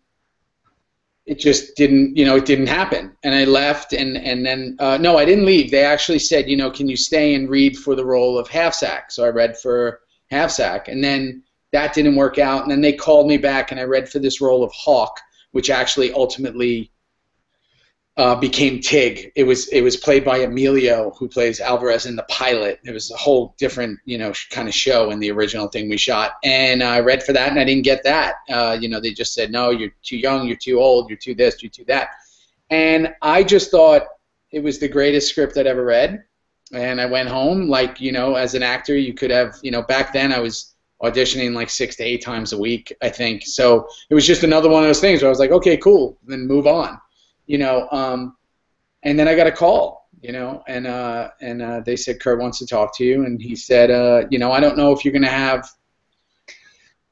it just didn't, you know, it didn't happen. And I left, and then no, I didn't leave. They actually said, you know, can you stay and read for the role of Half Sack? So I read for Half Sack, and then that didn't work out, and then they called me back, and I read for this role of Hawk, which actually ultimately became Tig. It was played by Emilio, who plays Alvarez in the pilot. It was a whole different, you know, kind of show in the original thing we shot, and I read for that, and I didn't get that. You know, they just said, no, you're too young, you're too old, you're too this, you're too that, and I just thought it was the greatest script I'd ever read, and I went home. Like, you know, as an actor, you could have, you know, back then I was auditioning like 6 to 8 times a week, I think. So it was just another one of those things where I was like, okay, cool, then move on, you know. And then I got a call, you know, and they said, Kurt wants to talk to you, and he said, you know, I don't know if you're going to have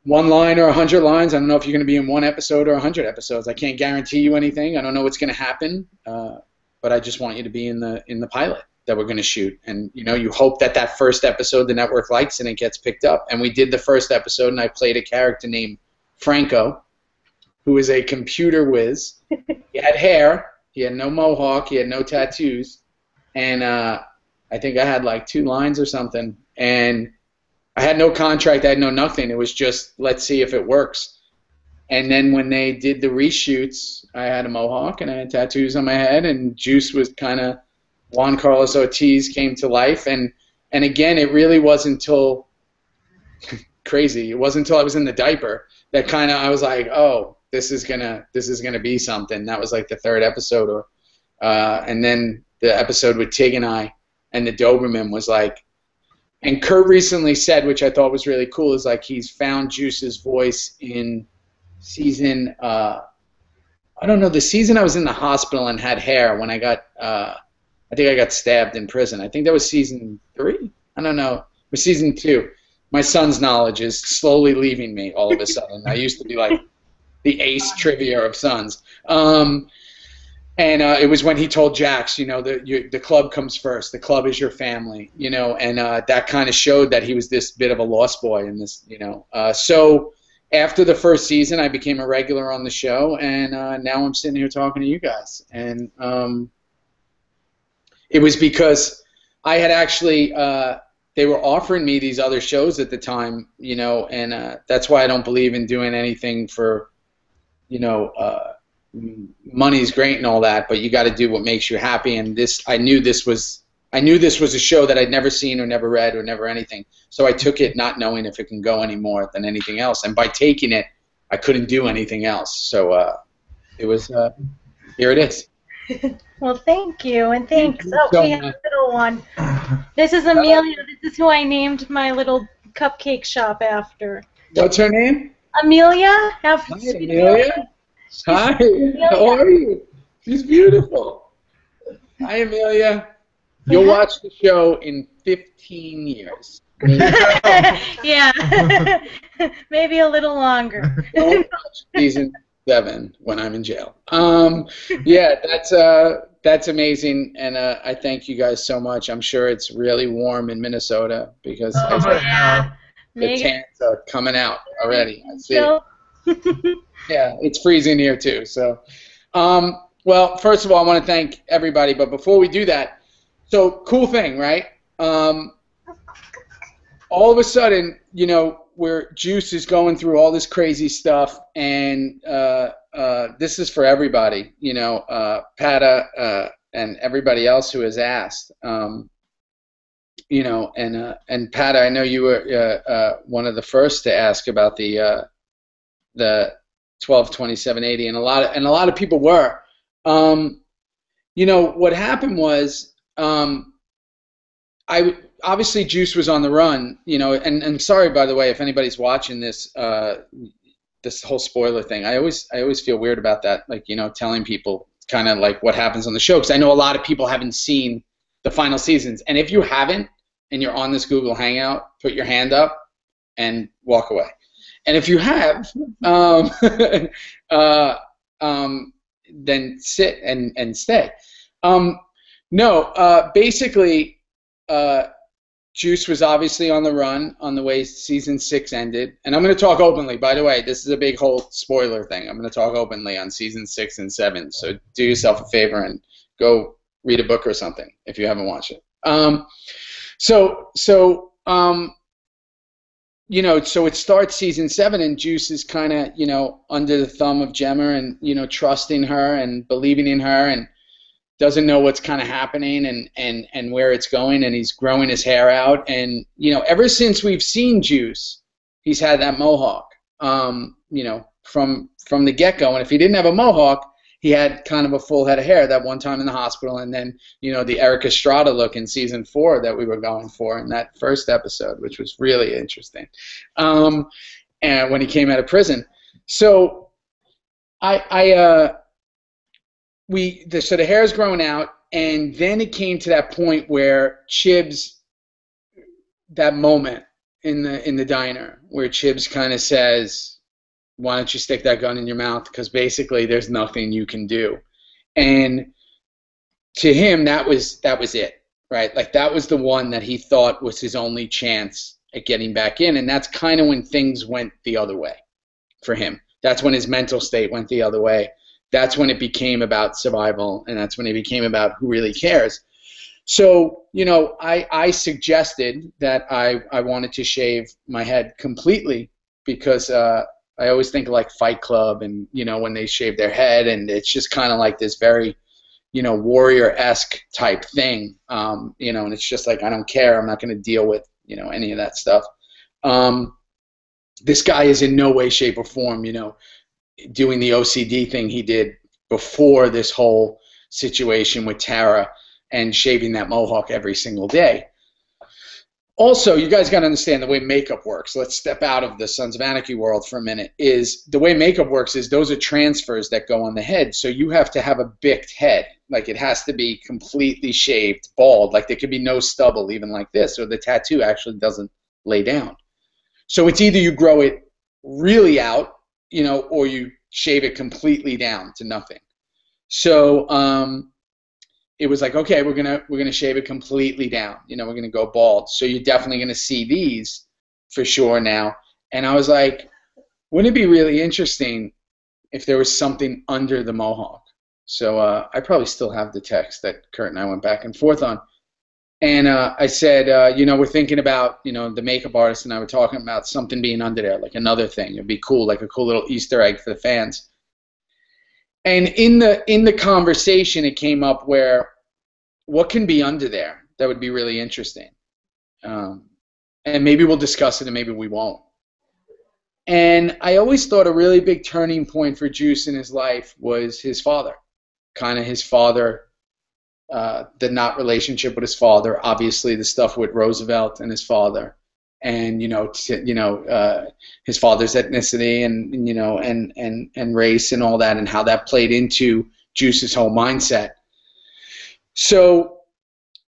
1 line or 100 lines. I don't know if you're going to be in 1 episode or 100 episodes. I can't guarantee you anything. I don't know what's going to happen, but I just want you to be in the pilot that we're going to shoot. And, you know, you hope that first episode the network likes and it gets picked up. And we did the first episode, and I played a character named Franco, who is a computer whiz. He had hair. He had no mohawk. He had no tattoos. And I think I had like 2 lines or something. And I had no contract. I had no nothing. It was just, let's see if it works. And then when they did the reshoots, I had a mohawk and I had tattoos on my head, and Juice was kind of Juan Carlos Ortiz came to life, and again, it really wasn't until crazy. It wasn't until I was in the diaper that kind of I was like, oh, this is gonna be something. That was like the 3rd episode, or and then the episode with Tig and I, and the Doberman was like, and Kurt recently said, which I thought was really cool, is like he's found Juice's voice in season I don't know, the season I was in the hospital and had hair when I got I think I got stabbed in prison. I think that was season 3. I don't know. It was season 2. My son's knowledge is slowly leaving me all of a sudden. I used to be like the ace trivia of Sons. And it was when he told Jax, you know, the club comes first. The club is your family, you know, and that kind of showed that he was this bit of a lost boy in this, you know. So after the first season, I became a regular on the show, and now I'm sitting here talking to you guys. And it was because I had actually they were offering me these other shows at the time, you know, and that's why I don't believe in doing anything for, you know, money's great and all that, but you got to do what makes you happy. And I knew this was a show that I'd never seen or never read or never anything. So I took it not knowing if it can go any more than anything else. And by taking it, I couldn't do anything else. So it was here it is. Well, thank you, and thanks. you Oh, so we have a much. little one. This is Amelia. This is who I named my little cupcake shop after. What's her name? Amelia. Hi, Amelia. Hi. How are you? She's beautiful. Hi, Amelia. You'll watch the show in 15 years. Yeah, maybe a little longer. Don't watch season 7 when I'm in jail. Yeah, that's amazing, and I thank you guys so much. I'm sure it's really warm in Minnesota because Yeah. the tans are coming out already. I see. Yeah, it's freezing here too. So, well, first of all, I want to thank everybody. But before we do that, so cool thing, right? All of a sudden, you know, where Juice is going through all this crazy stuff, and this is for everybody, you know, Pata and everybody else who has asked, you know, and Pata, I know you were one of the first to ask about the 12/27/80, and a lot of people were, you know, what happened was, obviously Juice was on the run, you know, and sorry, by the way, if anybody's watching this this whole spoiler thing, I always feel weird about that, like, you know, telling people kind of like what happens on the show, because I know a lot of people haven't seen the final seasons, and if you haven't and you're on this Google Hangout, put your hand up and walk away, and if you have, then sit and stay. No, basically, Juice was obviously on the run on the way season 6 ended. And I'm going to talk openly, by the way. This is a big whole spoiler thing. I'm going to talk openly on season 6 and 7. So do yourself a favor and go read a book or something if you haven't watched it. You know, so it starts season 7, and Juice is kind of, you know, under the thumb of Gemma and, you know, trusting her and believing in her, and doesn't know what's kind of happening and where it's going, and he's growing his hair out. And, you know, ever since we've seen Juice, he's had that mohawk, you know, from the get-go. And if he didn't have a mohawk, he had kind of a full head of hair that one time in the hospital, and then, you know, the Eric Estrada look in season 4 that we were going for in that first episode, which was really interesting, and when he came out of prison. So so the hair's grown out, and then it came to that point where Chibs, that moment in the diner where Chibs kind of says, "Why don't you stick that gun in your mouth? Because basically there's nothing you can do." And to him, that was it, right? Like, that was the one that he thought was his only chance at getting back in, and that's kind of when things went the other way for him. That's when his mental state went the other way. That's when it became about survival, and that's when it became about who really cares. So, you know, I suggested that I wanted to shave my head completely, because I always think of like Fight Club, and, you know, when they shave their head, and it's just kind of like this very, you know, warrior-esque type thing, you know, and it's just like, I don't care, I'm not going to deal with, you know, any of that stuff. This guy is in no way, shape, or form, you know, doing the OCD thing he did before this whole situation with Tara and shaving that mohawk every single day. Also, you guys got to understand the way makeup works. Let's step out of the Sons of Anarchy world for a minute. Is the way makeup works is those are transfers that go on the head. So you have to have a bicked head. Like, it has to be completely shaved, bald. Like, there could be no stubble even like this, or the tattoo actually doesn't lay down. So it's either you grow it really out, you know, or you shave it completely down to nothing. So it was like, okay, we're gonna shave it completely down. You know, we're gonna go bald. So you're definitely gonna see these for sure now. And I was like, wouldn't it be really interesting if there was something under the mohawk? So I probably still have the text that Kurt and I went back and forth on. And I said, you know, we're thinking about, you know, the makeup artist and I were talking about something being under there, like another thing. It'd be cool, like a cool little Easter egg for the fans. And in the conversation, it came up where what can be under there that would be really interesting. And maybe we'll discuss it and maybe we won't. And I always thought a really big turning point for Juice in his life was his father. Kind of his father, the not relationship with his father, obviously the stuff with Roosevelt and his father, and his father's ethnicity and and race and all that, and how that played into Juice's whole mindset. So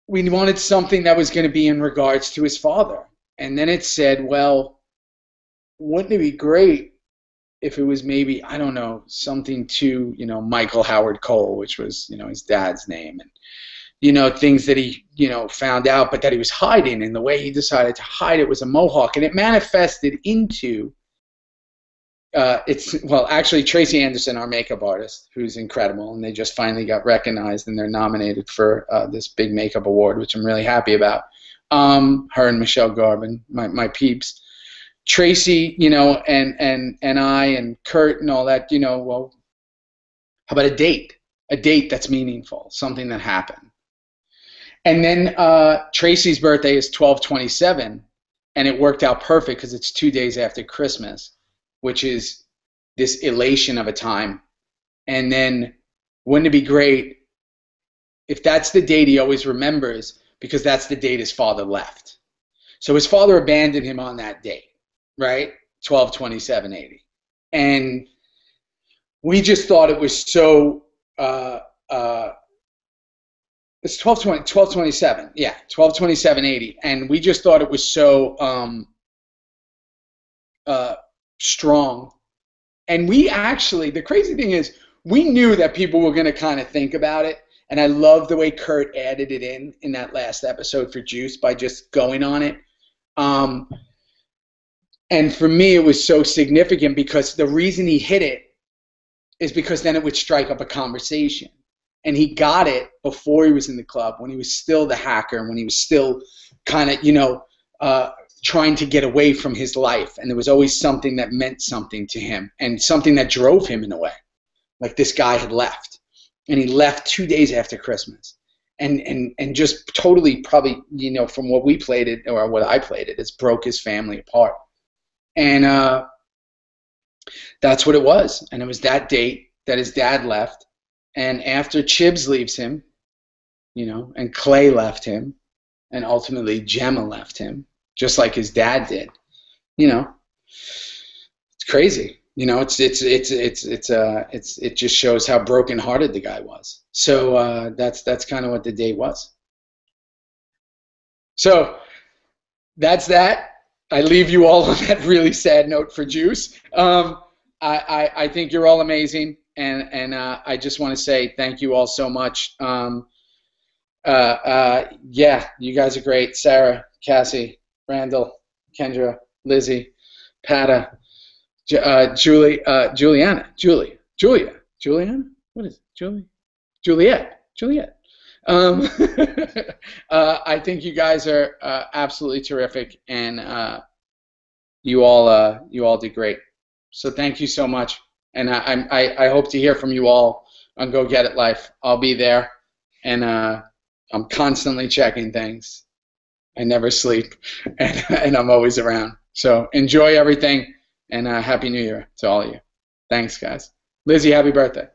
we wanted something that was going to be in regards to his father. And then it said, well, wouldn't it be great if it was maybe, I don't know, something to, Michael Howard Cole, which was, his dad's name, and, things that he, found out, but that he was hiding, and the way he decided to hide it was a mohawk. And it manifested into, actually Tracy Anderson, our makeup artist, who's incredible, and they just finally got recognized, and they're nominated for this big makeup award, which I'm really happy about. Her and Michelle Garvin, my peeps. Tracy, and I and Kurt and all that, well, how about a date? A date that's meaningful, something that happened. And then Tracy's birthday is 12/27, and it worked out perfect because it's 2 days after Christmas, which is this elation of a time. And then wouldn't it be great if that's the date he always remembers, because that's the date his father left. So his father abandoned him on that date, right? 12/27/80. And we just thought it was so, it's 12/27, yeah, 12/27/80. And we just thought it was so strong. And we actually, the crazy thing is, we knew that people were going to kind of think about it. And I love the way Kurt added it in that last episode for Juice by just going on it. And for me, it was so significant because the reason he hit it is because then it would strike up a conversation. And he got it before he was in the club, when he was still the hacker, when he was still kind of, trying to get away from his life. And there was always something that meant something to him and something that drove him in a way. Like this guy had left. And he left 2 days after Christmas. And just totally probably, from what we played it, or what I played it, it's broke his family apart. And that's what it was. And it was that date that his dad left. And after Chibs leaves him, and Clay left him, and ultimately Gemma left him, just like his dad did, it's crazy. It just shows how brokenhearted the guy was. So that's kind of what the date was. So that's that. I leave you all on that really sad note for Juice. I think you're all amazing, and I just want to say thank you all so much. Yeah, you guys are great. Sarah, Cassie, Randall, Kendra, Lizzie, Pata, Julia, Juliana, what is it? Juliet. I think you guys are absolutely terrific, and you all did great. So thank you so much, and I hope to hear from you all on Go Get It Life. I'll be there, and I'm constantly checking things. I never sleep, and I'm always around. So enjoy everything, and Happy New Year to all of you. Thanks, guys. Lizzie, happy birthday.